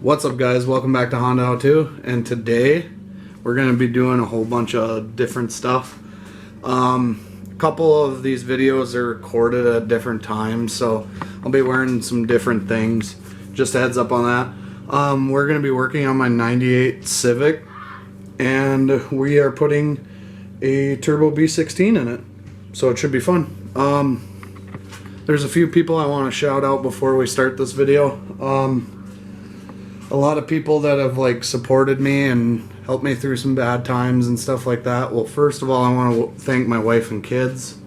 What's up, guys? Welcome back to Honda How To, and today we're going to be doing a whole bunch of different stuff. A couple of these videos are recorded at different times, so I'll be wearing some different things. Just a heads up on that. We're going to be working on my 98 Civic, and we are putting a turbo B16 in it, so it should be fun. There's a few people I want to shout out before we start this video. A lot of people that have supported me and helped me through some bad times and stuff like that. Well, first of all, I want to thank my wife and kids.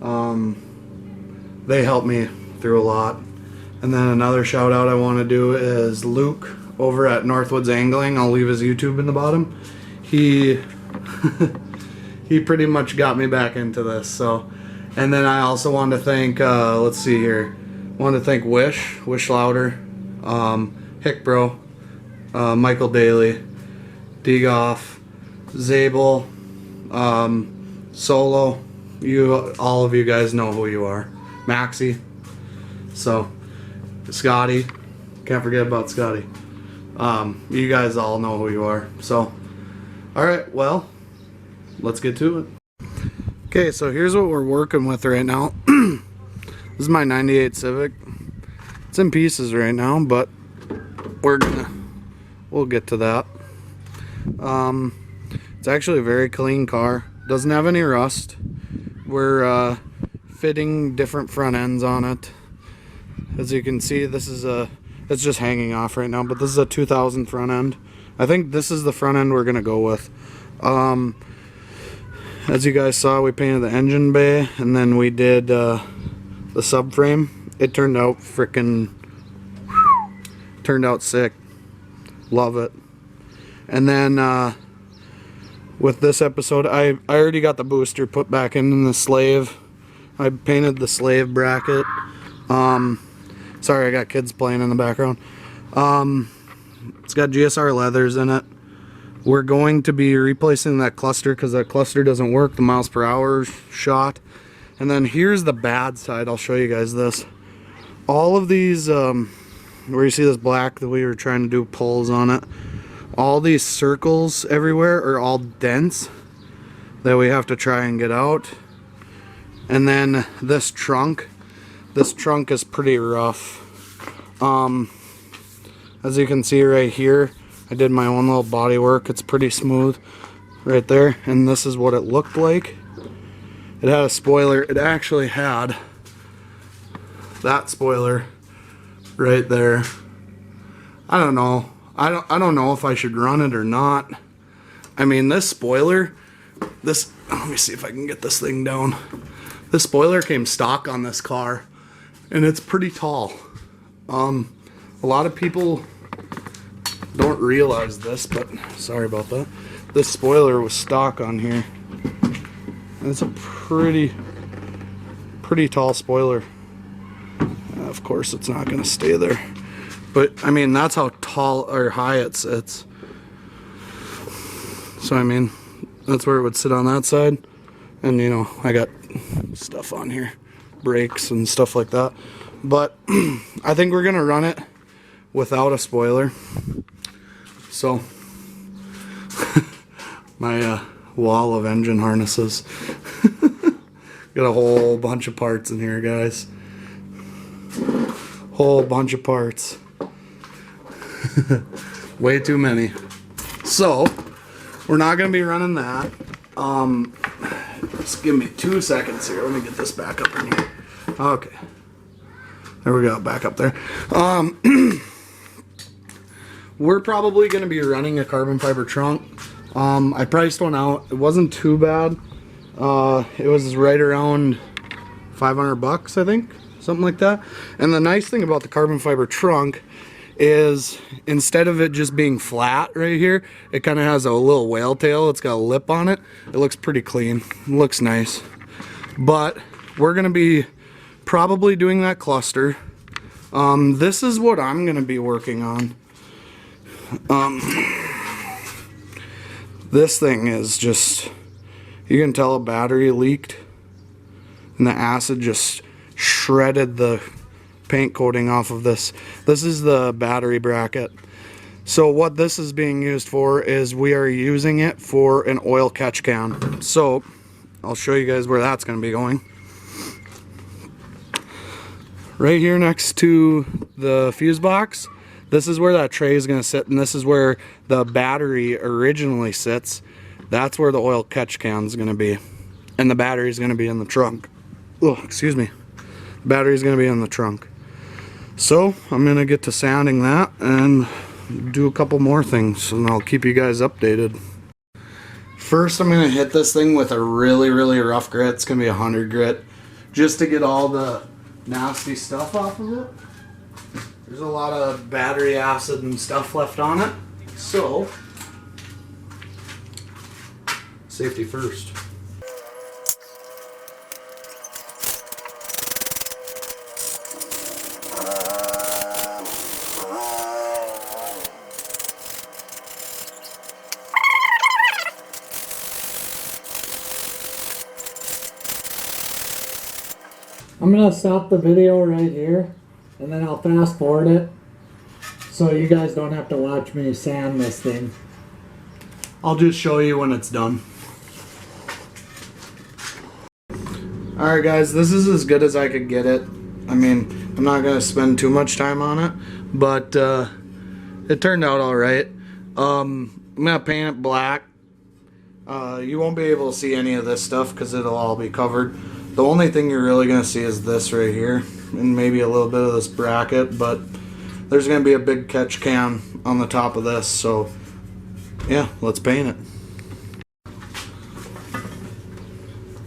They helped me through a lot. And then another shout out I want to do is Luke over at Northwoods Angling. I'll leave his YouTube in the bottom. He he pretty much got me back into this. So, and then I also want to thank let's see here. I want to thank Wish Louder, Hick Bro, Michael Daly, D-Goff, Zabel, Solo. All of you guys know who you are. Maxie. So, Scotty. Can't forget about Scotty. You guys all know who you are. So, alright, well, let's get to it. Okay, so here's what we're working with right now. This is my 98 Civic. It's in pieces right now, but we'll get to that. It's actually a very clean car. Doesn't have any rust. We're fitting different front ends on it. As you can see, this is it's just hanging off right now, but this is a 2000 front end. I think this is the front end we're gonna go with. As you guys saw, we painted the engine bay, and then we did the subframe. It turned out turned out sick. Love it. And then with this episode, I already got the booster put back in the slave. I painted the slave bracket. Sorry, I got kids playing in the background. It's got GSR leathers in it. We're going to be replacing that cluster because that cluster doesn't work. The miles per hour shot. And then here's the bad side. I'll show you guys this. All of these where you see this black that we were trying to do pulls on it, all these circles everywhere are all dents that we have to try and get out. And then this trunk is pretty rough. As you can see right here, I did my own little body work. It's pretty smooth right there, and this is what it looked like. It had a spoiler. It actually had that spoiler right there. I don't know. I don't know if I should run it or not. I mean, this spoiler, let me see if I can get this thing down. This spoiler came stock on this car, and it's pretty tall. A lot of people don't realize this, but sorry about that. This spoiler was stock on here. And it's a pretty tall spoiler. Of course, it's not going to stay there. But, I mean, that's how tall or high it sits. So, I mean, that's where it would sit on that side. And, you know, I got stuff on here. Brakes and stuff like that. But, I think we're going to run it without a spoiler. So, my wall of engine harnesses. Got a whole bunch of parts in here, guys. Whole bunch of parts. Way too many. So, we're not going to be running that. Just give me 2 seconds here. Let me get this back up in here. Okay. There we go, back up there. We're probably going to be running a carbon fiber trunk. I priced one out. It wasn't too bad. It was right around 500 bucks, I think. Something like that. And the nice thing about the carbon fiber trunk is instead of it just being flat right here, it kind of has a little whale tail. It's got a lip on it. It looks pretty clean. It looks nice. But we're going to be probably doing that cluster. This is what I'm going to be working on. This thing is just, you can tell a battery leaked and the acid just shredded the paint coating off of this. This is the battery bracket. So what this is being used for is we are using it for an oil catch can. So I'll show you guys where that's going to be going. Right here next to the fuse box, this is where that tray is going to sit, and this is where the battery originally sits. That's where the oil catch can is going to be, and the battery is going to be in the trunk. Oh, excuse me. The battery is going to be in the trunk. So I'm going to get to sanding that and do a couple more things, and I'll keep you guys updated. First, I'm going to hit this thing with a really rough grit. It's going to be 100 grit, just to get all the nasty stuff off of it. There's a lot of battery acid and stuff left on it, so safety first. I'm gonna stop the video right here, and then I'll fast forward it, so you guys don't have to watch me sand this thing. I'll just show you when it's done. Alright guys, this is as good as I could get it. I mean, I'm not gonna spend too much time on it, but it turned out alright. I'm gonna paint it black. You won't be able to see any of this stuff because it'll all be covered. The only thing you're really going to see is this right here, and maybe a little bit of this bracket, but there's going to be a big catch can on the top of this, so yeah, let's paint it.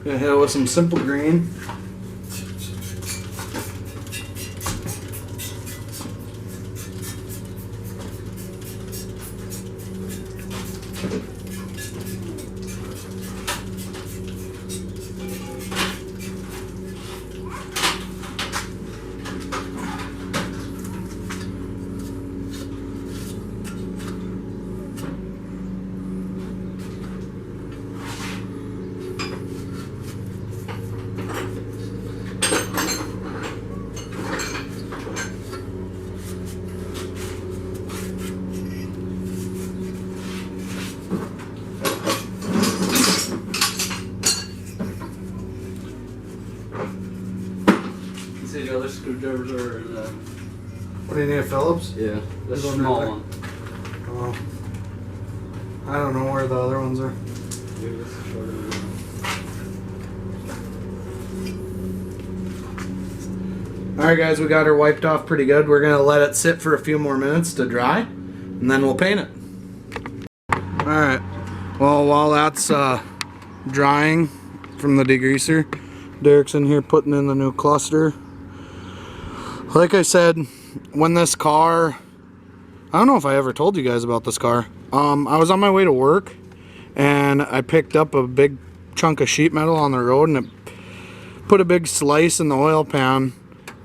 Gonna hit it with some simple green. The other screwdrivers are What do you need, a Phillips? yeah, the There's one small right one. Oh, I don't know where the other ones are. Maybe this is shorter than that. Alright guys, we got her wiped off pretty good. We're going to let it sit for a few more minutes to dry, and then we'll paint it. Alright, well while that's drying from the degreaser, Derek's in here putting in the new cluster. Like I said, when this car, I don't know if I ever told you guys about this car. I was on my way to work, and I picked up a big chunk of sheet metal on the road, and it put a big slice in the oil pan.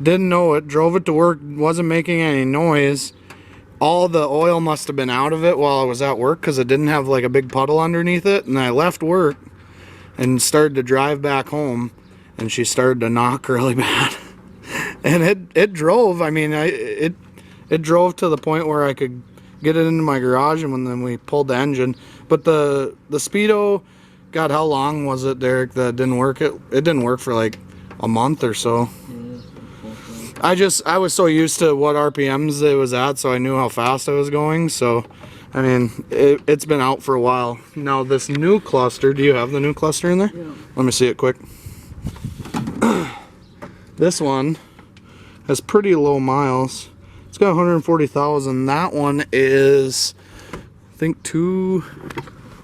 Didn't know it, drove it to work, wasn't making any noise. All the oil must have been out of it while I was at work because it didn't have like a big puddle underneath it. And I left work and started to drive back home, and she started to knock really bad. And it drove. I mean, it drove to the point where I could get it into my garage, and then we pulled the engine. But the Speedo, God, how long was it, Derek, that didn't work? It didn't work for like a month or so. I was so used to what RPMs it was at, so I knew how fast I was going. So, I mean, it's been out for a while. Now this new cluster, do you have the new cluster in there? Yeah. Let me see it quick. This one has pretty low miles. It's got 140,000. That one is, I think,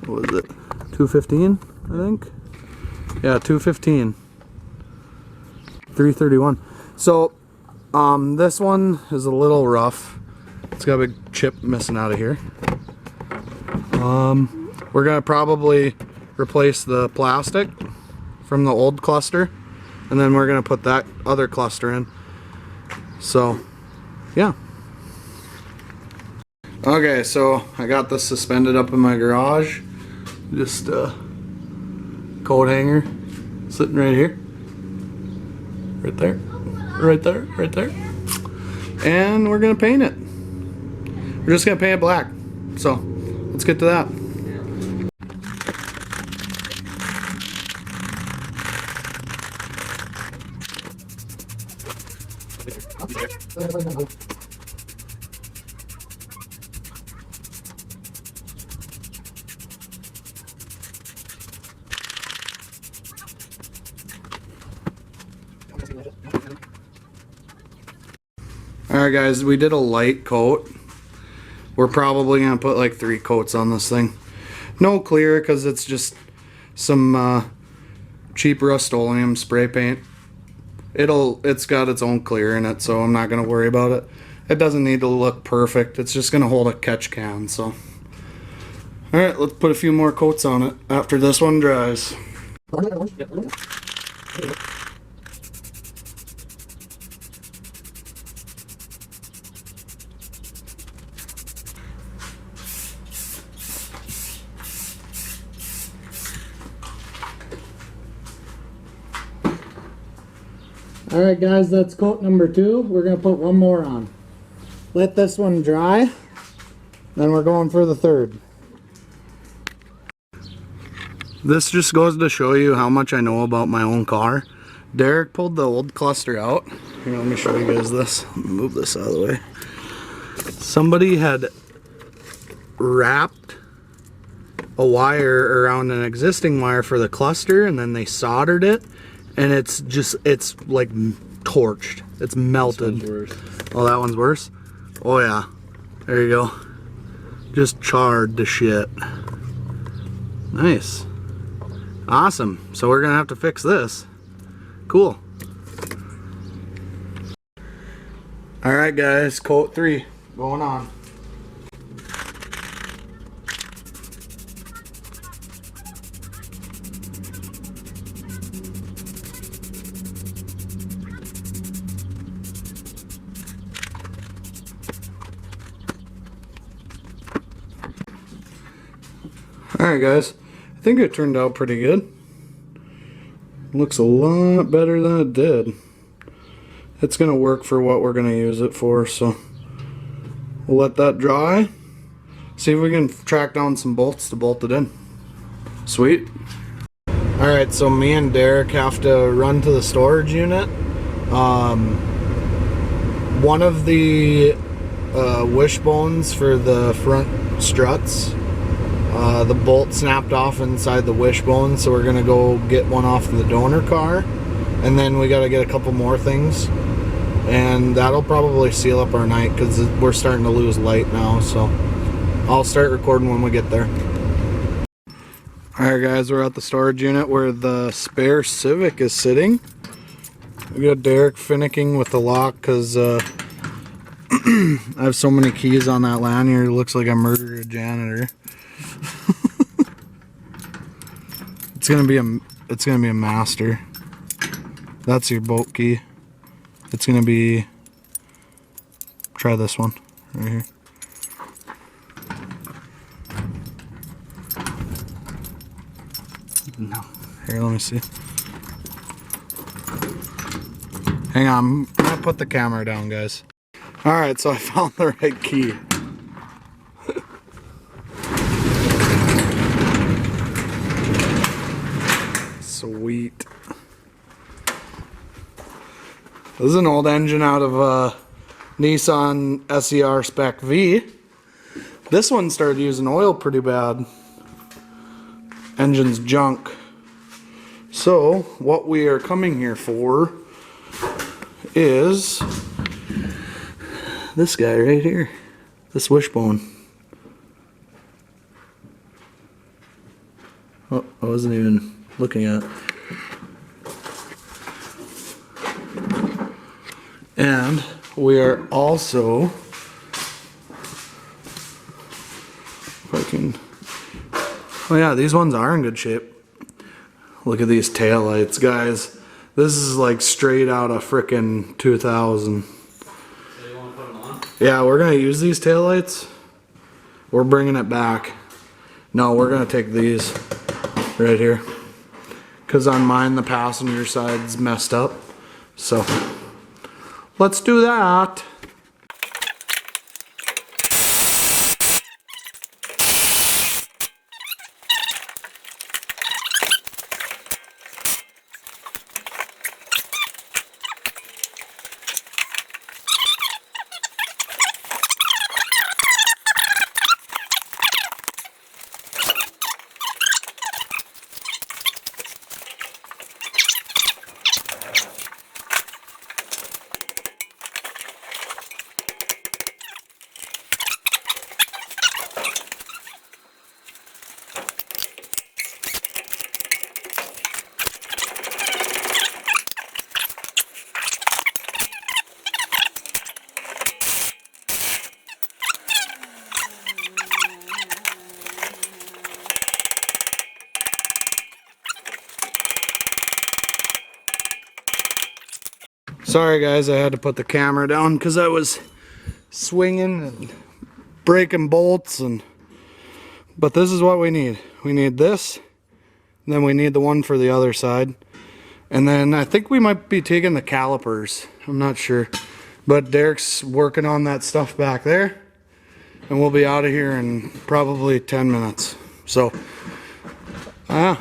what was it? 215, I think. Yeah, 215. 331. So, this one is a little rough. It's got a big chip missing out of here. We're gonna probably replace the plastic from the old cluster, and then we're gonna put that other cluster in. So, yeah. Okay, so I got this suspended up in my garage. Just a coat hanger sitting right here. Right there. Right there. Right there. And we're gonna paint it. we're just gonna paint it black. So let's get to that. Alright guys, we did a light coat. We're probably going to put like 3 coats on this thing. No clear because it's just some cheap Rust-Oleum spray paint. It's got its own clear in it, so I'm not going to worry about it. It doesn't need to look perfect. It's just going to hold a catch can. So, alright, let's put a few more coats on it after this one dries. Alright guys, that's coat number 2. We're going to put one more on. Let this one dry, then we're going for the 3rd. This just goes to show you how much I know about my own car. Derek pulled the old cluster out. Here, let me show you guys this. Move this out of the way. Somebody had wrapped a wire around an existing wire for the cluster, and then they soldered it. And it's like torched. It's melted. Oh, that one's worse? Oh yeah. There you go. Just charred to shit. Nice. Awesome. So we're gonna have to fix this. Cool. Alright guys, coat 3 going on. Alright guys, I think it turned out pretty good. Looks a lot better than it did. It's going to work for what we're going to use it for, so we'll let that dry. See if we can track down some bolts to bolt it in. Sweet. Alright, so me and Derek have to run to the storage unit. One of the wishbones for the front struts, the bolt snapped off inside the wishbone, so we're gonna go get one off the donor car, and then we gotta get a couple more things, and that'll probably seal up our night because we're starting to lose light now. So I'll start recording when we get there. Alright guys, we're at the storage unit where the spare Civic is sitting. We got Derek finicking with the lock because I have so many keys on that lanyard. It looks like I murdered a janitor. It's gonna be a master. That's your bolt key. It's gonna be, try this one right here. No. Here, let me see. Hang on, I'm gonna put the camera down, guys. Alright, so I found the right key. Sweet. This is an old engine out of Nissan SER Spec V. This one started using oil pretty bad. Engine's junk. So what we are coming here for is this guy right here, this wishbone. Oh, I wasn't even looking at it. And we are also, if I can, oh yeah, these ones are in good shape. Look at these taillights, guys. This is like straight out of frickin' 2000. So you want to put them on? Yeah, we're gonna use these taillights. We're bringing it back. No, we're gonna take these right here. Cause on mine, the passenger side's messed up. So let's do that. Sorry guys, I had to put the camera down because I was swinging and breaking bolts, but this is what we need. We need this, and then we need the one for the other side. And then I think we might be taking the calipers. I'm not sure. But Derek's working on that stuff back there. And we'll be out of here in probably 10 minutes. So, I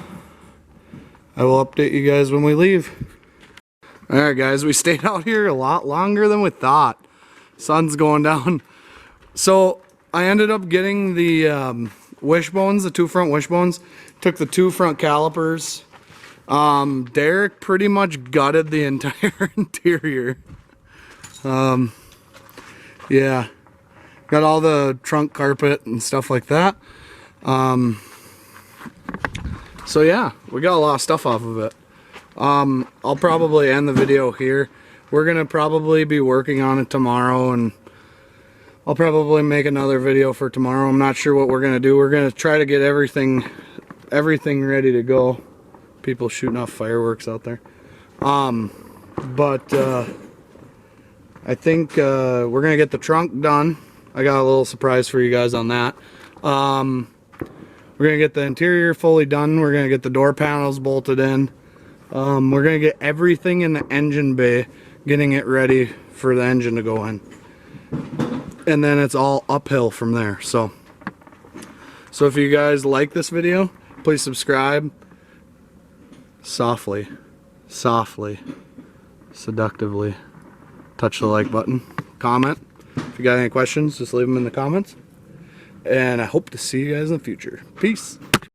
will update you guys when we leave. Alright guys, we stayed out here a lot longer than we thought. Sun's going down. So, I ended up getting the wishbones, the 2 front wishbones. Took the 2 front calipers. Derek pretty much gutted the entire interior. Yeah, got all the trunk carpet and stuff like that. So yeah, we got a lot of stuff off of it. I'll probably end the video here. We're gonna probably be working on it tomorrow, and I'll probably make another video for tomorrow. I'm not sure what we're gonna do. We're gonna try to get everything ready to go. People shooting off fireworks out there. I think we're gonna get the trunk done. I got a little surprise for you guys on that. We're gonna get the interior fully done. We're gonna get the door panels bolted in. We're gonna get everything in the engine bay, getting it ready for the engine to go in. And then it's all uphill from there. So if you guys like this video, please subscribe. Softly, seductively touch the like button. Comment. If you got any questions, just leave them in the comments. And I hope to see you guys in the future. Peace.